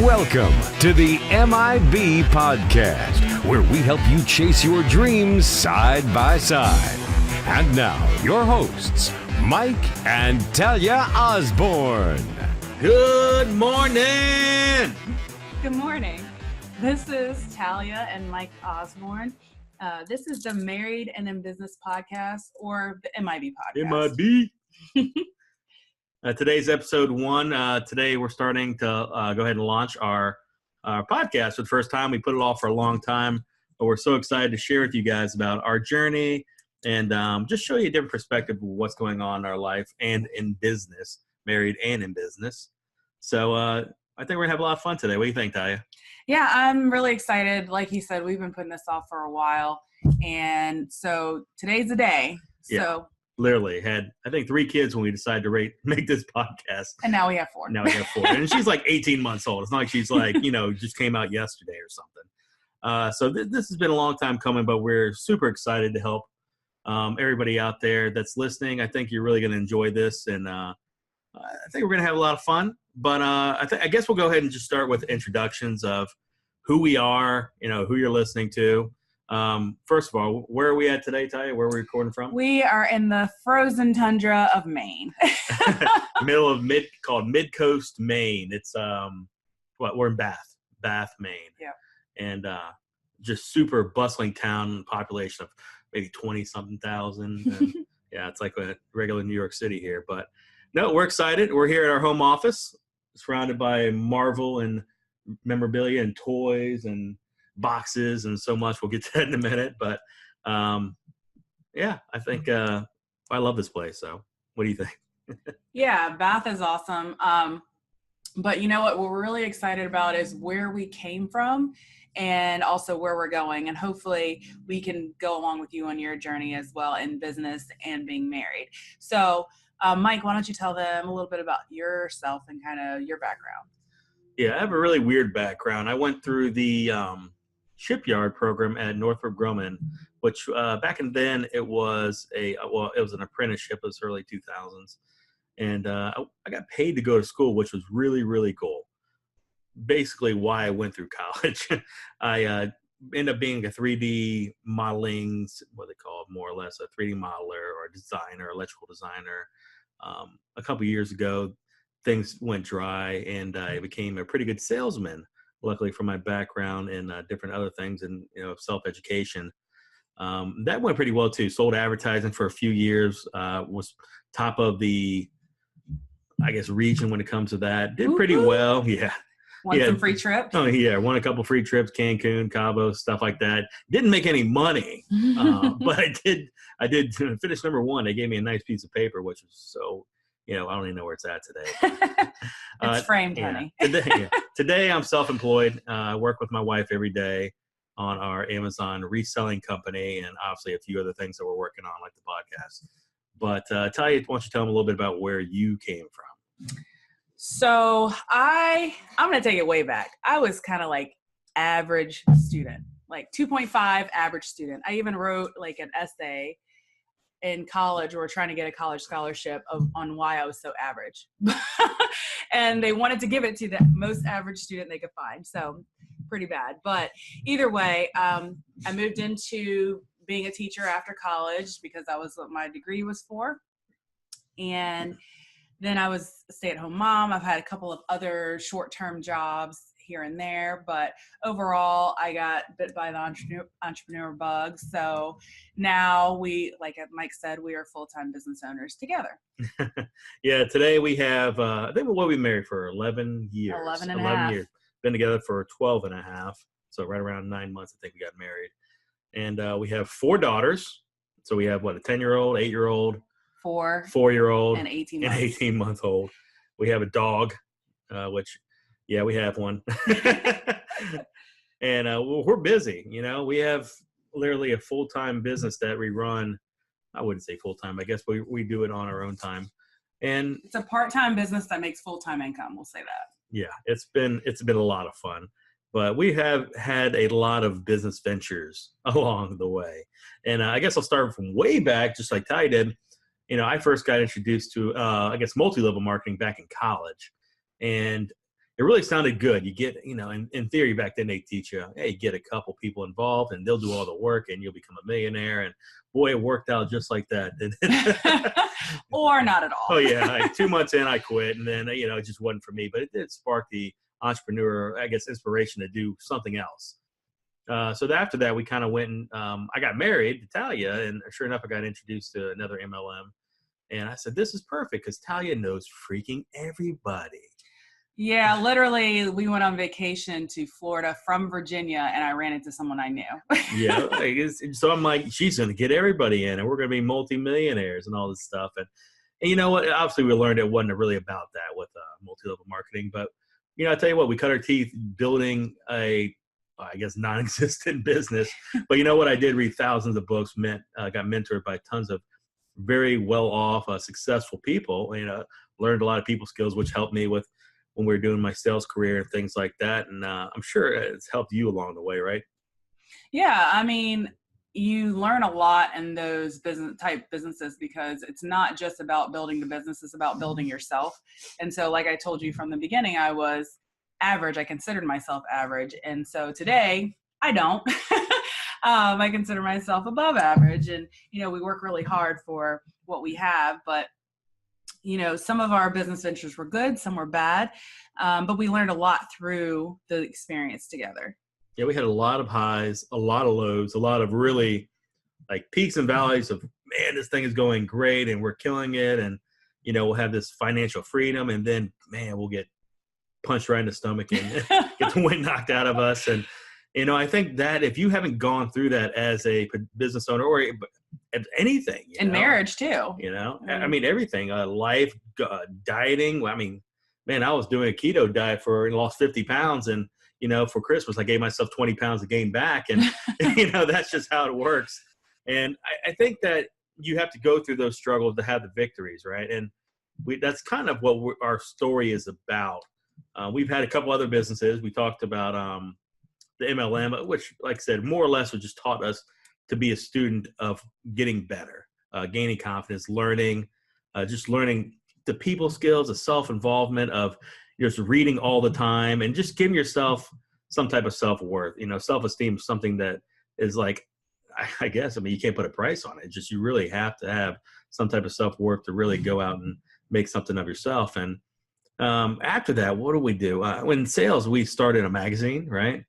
Welcome to the MIB podcast, where we help you chase your dreams side by side. And now, your hosts, Mike and Talia Osborne. Good morning. Good morning. This is Talia and Mike Osborne. This is the Married and in Business podcast, or the MIB podcast. MIB. Today's episode 1. Today we're starting to go ahead and launch our podcast for the first time. We put it off for a long time, but we're so excited to share with you guys about our journey and just show you a different perspective of what's going on in our life and in business, married and in business. So I think we're going to have a lot of fun today. What do you think, Talia? Yeah, I'm really excited. Like he said, we've been putting this off for a while. And so today's the day. Yeah. So Literally had, I think, 3 kids when we decided to make this podcast. And now we have 4. And she's like 18 months old. It's not like she's like, just came out yesterday or something. So this has been a long time coming, but we're super excited to help everybody out there that's listening. I think you're really going to enjoy this. And I think we're going to have a lot of fun. But I guess we'll go ahead and just start with introductions of who we are, who you're listening to. First of all, where are we at today, Talia? Where are we recording from? we are in the frozen tundra of Maine. Middle of called Mid-Coast, Maine. It's we're in Bath, Maine. Yeah. And just super bustling town, population of maybe 20-something thousand. And, yeah, it's like a regular New York City here. But no, we're excited. We're here at our home office, surrounded by Marvel and memorabilia and toys and boxes and so much. We'll get to that in a minute. But yeah, I think I love this place. So what do you think? Yeah, Bath is awesome. But you know what we're really excited about is where we came from and also where we're going. And hopefully we can go along with you on your journey as well in business and being married. So Mike, why don't you tell them a little bit about yourself and kind of your background? Yeah, I have a really weird background. I went through the shipyard program at Northrop Grumman, which back in then it was it was an apprenticeship. It was early 2000s. And I got paid to go to school, which was really, really cool. Basically why I went through college. I ended up being a 3D modeling, what they call it, more or less, a 3D modeler or designer, electrical designer. A couple years ago, things went dry, and I became a pretty good salesman, luckily for my background in different other things and, self-education. That went pretty well, too. Sold advertising for a few years, was top of the, region when it comes to that. Did pretty well, yeah. Want some free trips? Oh, yeah. Won a couple free trips, Cancun, Cabo, stuff like that. Didn't make any money, but I did finish number 1. They gave me a nice piece of paper, which was so, I don't even know where it's at today. It's framed, honey. Today I'm self-employed. I work with my wife every day on our Amazon reselling company and obviously a few other things that we're working on, like the podcast. But Talia, why don't you tell them a little bit about where you came from? So I'm going to take it way back. I was kind of like average student, like 2.5 average student. I even wrote like an essay in college. We're trying to get a college scholarship on why I was so average. And they wanted to give it to the most average student they could find. So pretty bad. But either way, I moved into being a teacher after college because that was what my degree was for. And then I was a stay-at-home mom. I've had a couple of other short-term jobs here and there, but overall I got bit by the entrepreneur bug. So now we, like Mike said, we are full-time business owners together. Yeah, today we have, I think we'll be married for 11 years. 11 and a half. Years. Been together for 12 and a half. So right around 9 months, I think we got married. And we have 4 daughters. So we have, a 10-year-old, 8-year-old, 4-year-old, and 18-month-old. We have a dog, which, yeah, we have one. And we're busy. We have literally a full-time business that we run. I wouldn't say full-time. I guess we do it on our own time. And it's a part-time business that makes full-time income. We'll say that. Yeah, it's been a lot of fun. But we have had a lot of business ventures along the way. And I guess I'll start from way back, just like Ty did. I first got introduced to, multi-level marketing back in college. And it it really sounded good. You get, in theory back then they teach you, hey, get a couple people involved and they'll do all the work and you'll become a millionaire. And boy, it worked out just like that. Or not at all. Oh yeah. Like 2 months in, I quit. And then, it just wasn't for me, but it did spark the entrepreneur, I guess, inspiration to do something else. So after that, we kind of went and I got married to Talia, and sure enough, I got introduced to another MLM. And I said, this is perfect because Talia knows freaking everybody. Yeah, literally, we went on vacation to Florida from Virginia, and I ran into someone I knew. Yeah, so I'm like, she's going to get everybody in, and we're going to be multimillionaires and all this stuff. And you know what? Obviously, we learned it wasn't really about that with multi-level marketing. But, I tell you what, we cut our teeth building a, I guess, non-existent business. But you know what? I did read thousands of books, got mentored by tons of very well-off, successful people. Learned a lot of people skills, which helped me with when we were doing my sales career and things like that. And I'm sure it's helped you along the way, right? Yeah. I mean, you learn a lot in those businesses because it's not just about building the business, it's about building yourself. And so, like I told you from the beginning, I was average. I considered myself average. And so today I don't. I consider myself above average. And, we work really hard for what we have, but some of our business ventures were good, some were bad, but we learned a lot through the experience together. Yeah, we had a lot of highs, a lot of lows, a lot of really like peaks and valleys of, man, this thing is going great and we're killing it. And, we'll have this financial freedom, and then, man, we'll get punched right in the stomach and get the wind knocked out of us. And, I think that if you haven't gone through that as a business owner or anything. Marriage too. I mean, everything, life, dieting. I mean, man, I was doing a keto diet and lost 50 pounds. And, for Christmas, I gave myself 20 pounds to gain back. And, that's just how it works. And I think that you have to go through those struggles to have the victories, right? And that's kind of what our story is about. We've had a couple other businesses. We talked about the MLM, which, like I said, more or less was just taught us to be a student of getting better, gaining confidence, learning, just learning the people skills, the self-involvement of just reading all the time and just giving yourself some type of self-worth. Self-esteem is something that is like, I guess, you can't put a price on it. It's just you really have to have some type of self-worth to really go out and make something of yourself. And after that, what do we do? In sales, we started a magazine, right?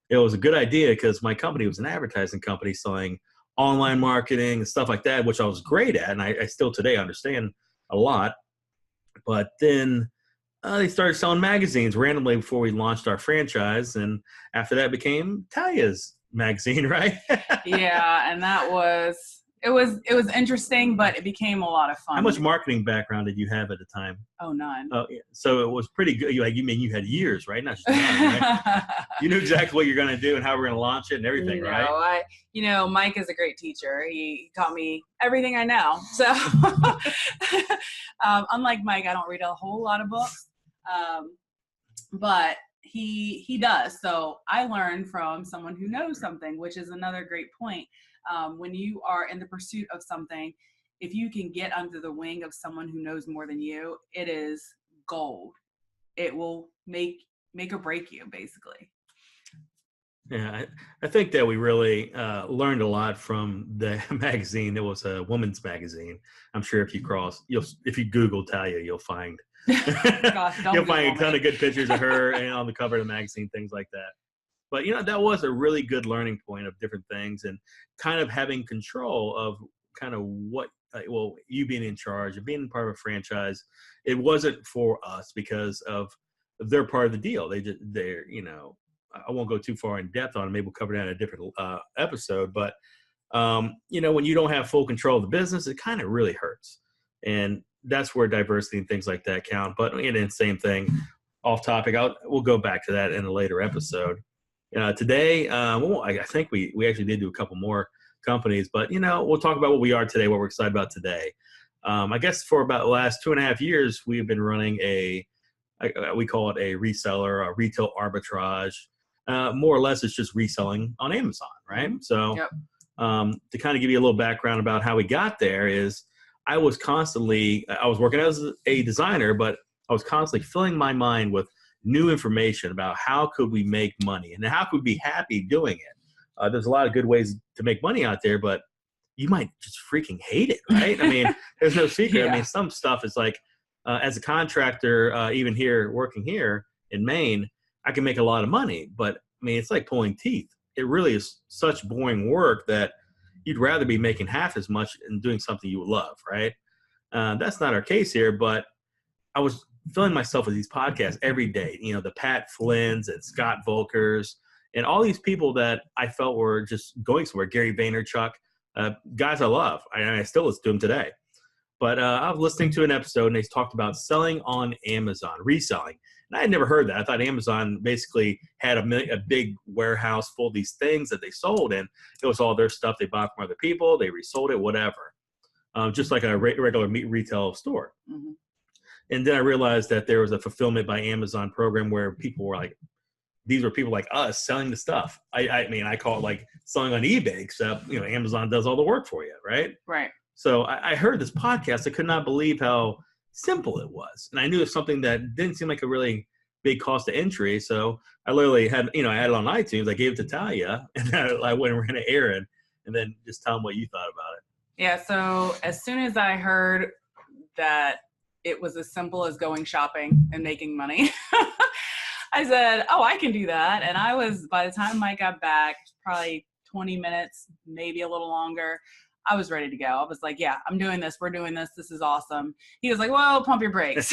It was a good idea because my company was an advertising company selling online marketing and stuff like that, which I was great at. And I still today understand a lot. But then they started selling magazines randomly before we launched our franchise. And after that became Talia's magazine, right? Yeah. And it was interesting, but it became a lot of fun. How much marketing background did you have at the time? Oh, none. Oh, yeah. So it was pretty good. You mean you had years, right? Not just none, right? You knew exactly what you're going to do and how we're going to launch it and everything, right? Mike is a great teacher. He taught me everything I know. So unlike Mike, I don't read a whole lot of books, but he does. So I learned from someone who knows something, which is another great point. When you are in the pursuit of something, if you can get under the wing of someone who knows more than you, it is gold. It will make or break you, basically. Yeah, I think that we really learned a lot from the magazine. It was a woman's magazine. I'm sure if you Google Talia, you'll find Gosh, you'll find a ton of good pictures of her and on the cover of the magazine, things like that. But, that was a really good learning point of different things and kind of having control of kind of you being in charge of being part of a franchise. It wasn't for us because of their part of the deal. They're I won't go too far in depth on it. Maybe we'll cover that in a different episode. But, when you don't have full control of the business, it kind of really hurts. And that's where diversity and things like that count. But, same thing, off topic. We'll go back to that in a later episode. Today, I think we actually did do a couple more companies, but, we'll talk about what we are today, what we're excited about today. I guess for about the last 2.5 years, we've been running we call it a reseller, a retail arbitrage. More or less, it's just reselling on Amazon, right? So yep. To kind of give you a little background about how we got there is I was working as a designer, but I was constantly filling my mind with new information about how could we make money and how could we be happy doing it. There's a lot of good ways to make money out there, but you might just freaking hate it, right? I mean, there's no secret. Yeah. I mean, some stuff is like, as a contractor, even here, working here in Maine, I can make a lot of money, but I mean, it's like pulling teeth. It really is such boring work that you'd rather be making half as much and doing something you love, right? That's not our case here, but I was filling myself with these podcasts every day, you know, the Pat Flynn's and Scott Volkers and all these people that I felt were just going somewhere, Gary Vaynerchuk, guys I love. I still listen to them today. But I was listening to an episode and they talked about selling on Amazon, reselling. And I had never heard that. I thought Amazon basically had a big warehouse full of these things that they sold, and it was all their stuff they bought from other people. They resold it, whatever, just like a regular meat retail store. Mm-hmm. And then I realized that there was a fulfillment by Amazon program where people were like, these were people like us selling the stuff. I mean, I call it like selling on eBay, except, you know, Amazon does all the work for you, right? Right. So I heard this podcast. I could not believe how simple it was. And I knew it was something that didn't seem like a really big cost of entry. So I literally had, you know, I had it on iTunes. I gave it to Talia, and I went and ran an errand, and then just tell them what you thought about it. Yeah. So as soon as I heard that it was as simple as going shopping and making money, I said, oh, I can do that. And I was, by the time Mike got back, probably 20 minutes, maybe a little longer, I was ready to go. I was like, yeah, I'm doing this. We're doing this. This is awesome. He was like, well, pump your brakes.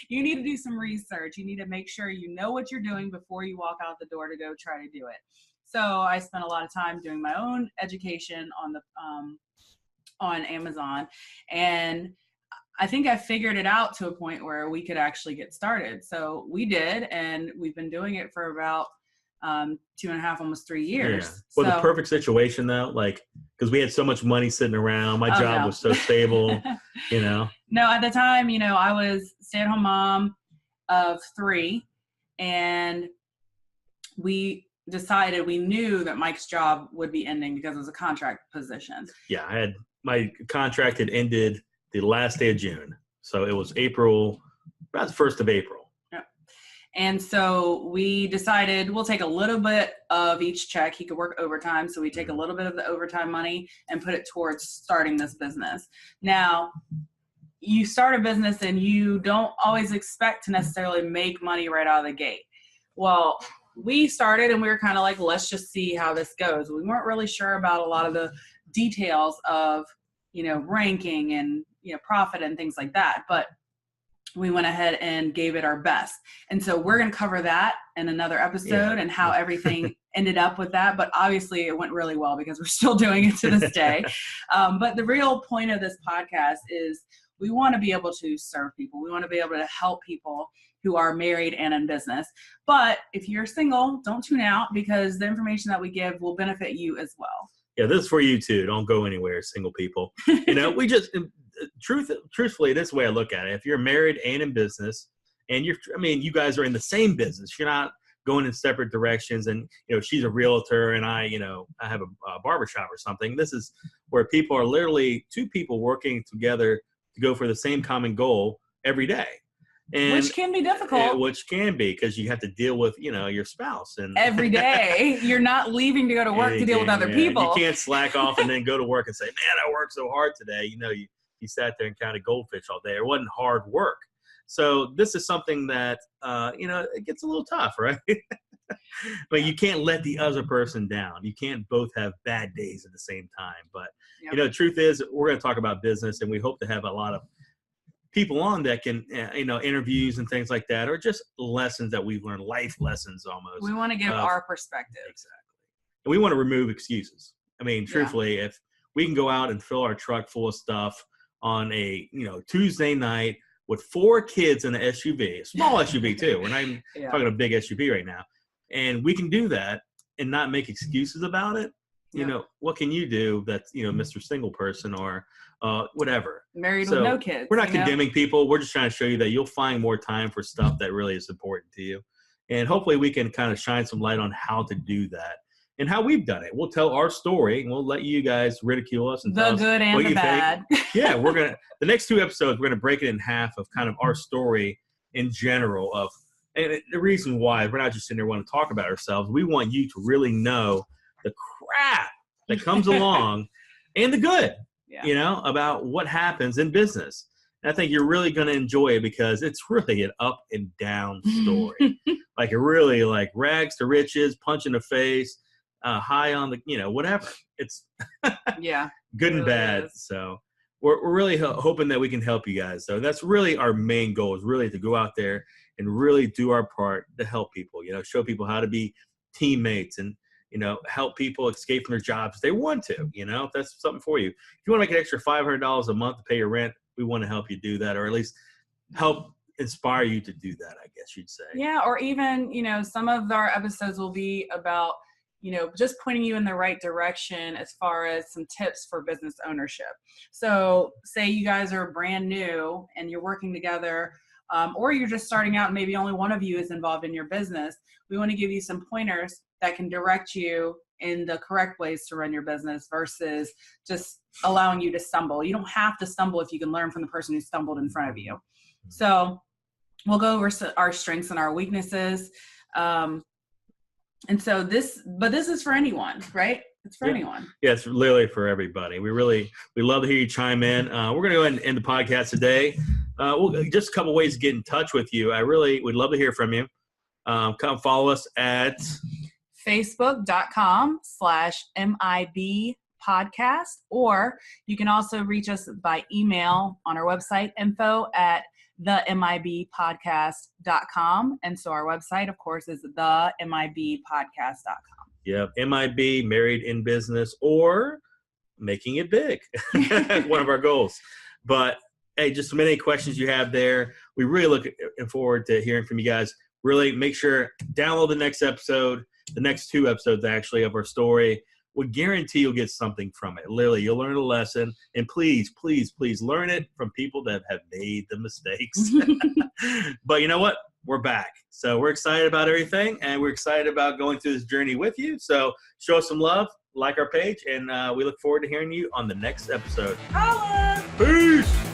You need to do some research. You need to make sure you know what you're doing before you walk out the door to go try to do it. So I spent a lot of time doing my own education on Amazon. And I think I figured it out to a point where we could actually get started. So we did, and we've been doing it for about 2.5, almost 3 years. Yeah. Well, the perfect situation though, like, because we had so much money sitting around, my job was so stable, you know. No, at the time, you know, I was stay-at-home mom of 3, and we knew that Mike's job would be ending because it was a contract position. Yeah, my contract had ended the last day of June, so it was April, about the 1st of April. And so we decided we'll take a little bit of each check. He could work overtime. So we take a little bit of the overtime money and put it towards starting this business. Now, you start a business and you don't always expect to necessarily make money right out of the gate. Well, we started and we were kind of like, let's just see how this goes. We weren't really sure about a lot of the details of, you know, ranking and, you know, profit and things like that. But we went ahead and gave it our best. And so we're going to cover that in another episode and how everything ended up with that. But obviously it went really well because we're still doing it to this day. But the real point of this podcast is we want to be able to serve people. We want to be able to help people who are married and in business. But if you're single, don't tune out because the information that we give will benefit you as well. Yeah, this is for you too. Don't go anywhere, single people. You know, we just truthfully, this is the way I look at it. If you're married and in business, and you guys are in the same business. You're not going in separate directions. And you know, she's a realtor, and I have a barbershop or something. This is where people are literally 2 people working together to go for the same common goal every day. And which can be difficult. Which can be because you have to deal with, you know, your spouse and every day. You're not leaving to go to work to deal with other people. You can't slack off and then go to work and say, man, I worked so hard today. You know, you sat there and counted goldfish all day. It wasn't hard work. So this is something that, you know, it gets a little tough, right? But you can't let the other person down. You can't both have bad days at the same time. But, you know, the truth is we're going to talk about business, and we hope to have a lot of people on that can, you know, interviews and things like that, or just lessons that we've learned, life lessons almost. We want to give our perspective. Exactly. And we want to remove excuses. I mean, truthfully, if we can go out and fill our truck full of stuff on a, you know, Tuesday night with 4 kids in an SUV, a small SUV too. We're not even talking a big SUV right now. And we can do that and not make excuses about it. You know, what can you do that's, you know, Mr. Single Person or whatever. Married with no kids. We're not condemning people. We're just trying to show you that you'll find more time for stuff that really is important to you. And hopefully we can kind of shine some light on how to do that and how we've done it. We'll tell our story and we'll let you guys ridicule us and tell us the good and the bad. Yeah, the next 2 episodes, we're going to break it in half of kind of our story in general of And the reason why we're not just sitting there wanting to talk about ourselves, we want you to really know the crap that comes along and the good, about what happens in business. And I think you're really going to enjoy it because it's really an up and down story. Like it really like rags to riches, punch in the face, high on the, whatever. It's good and bad. Is. So we're really hoping that we can help you guys. So that's really our main goal, is really to go out there and really do our part to help people, show people how to be teammates and, help people escape from their jobs if they want to, if that's something for you. If you want to make an extra $500 a month to pay your rent, we want to help you do that, or at least help inspire you to do that, I guess you'd say. Yeah, or even, some of our episodes will be about, just pointing you in the right direction as far as some tips for business ownership. So say you guys are brand new and you're working together, or you're just starting out and maybe only one of you is involved in your business. We want to give you some pointers that can direct you in the correct ways to run your business versus just allowing you to stumble. You don't have to stumble if you can learn from the person who stumbled in front of you. So we'll go over our strengths and our weaknesses. And so this is for anyone, right? It's for anyone. Yeah, it's literally for everybody. We love to hear you chime in. We're going to go ahead and end the podcast today. Just a couple ways to get in touch with you. I really would love to hear from you. Come follow us at facebook.com/MIB podcast, or you can also reach us by email on our website, info@themibpodcast.com. And so our website, of course, is themibpodcast.com. Yep, MIB, married in business, or making it big. One of our goals. But hey, just so many questions you have there. We really look forward to hearing from you guys. Really make sure, download the next episode, the next 2 episodes actually of our story. We guarantee you'll get something from it. Literally, you'll learn a lesson. And please, please, please learn it from people that have made the mistakes. But you know what? We're back. So we're excited about everything, and we're excited about going through this journey with you. So show us some love, like our page, and we look forward to hearing you on the next episode. Holla! Peace!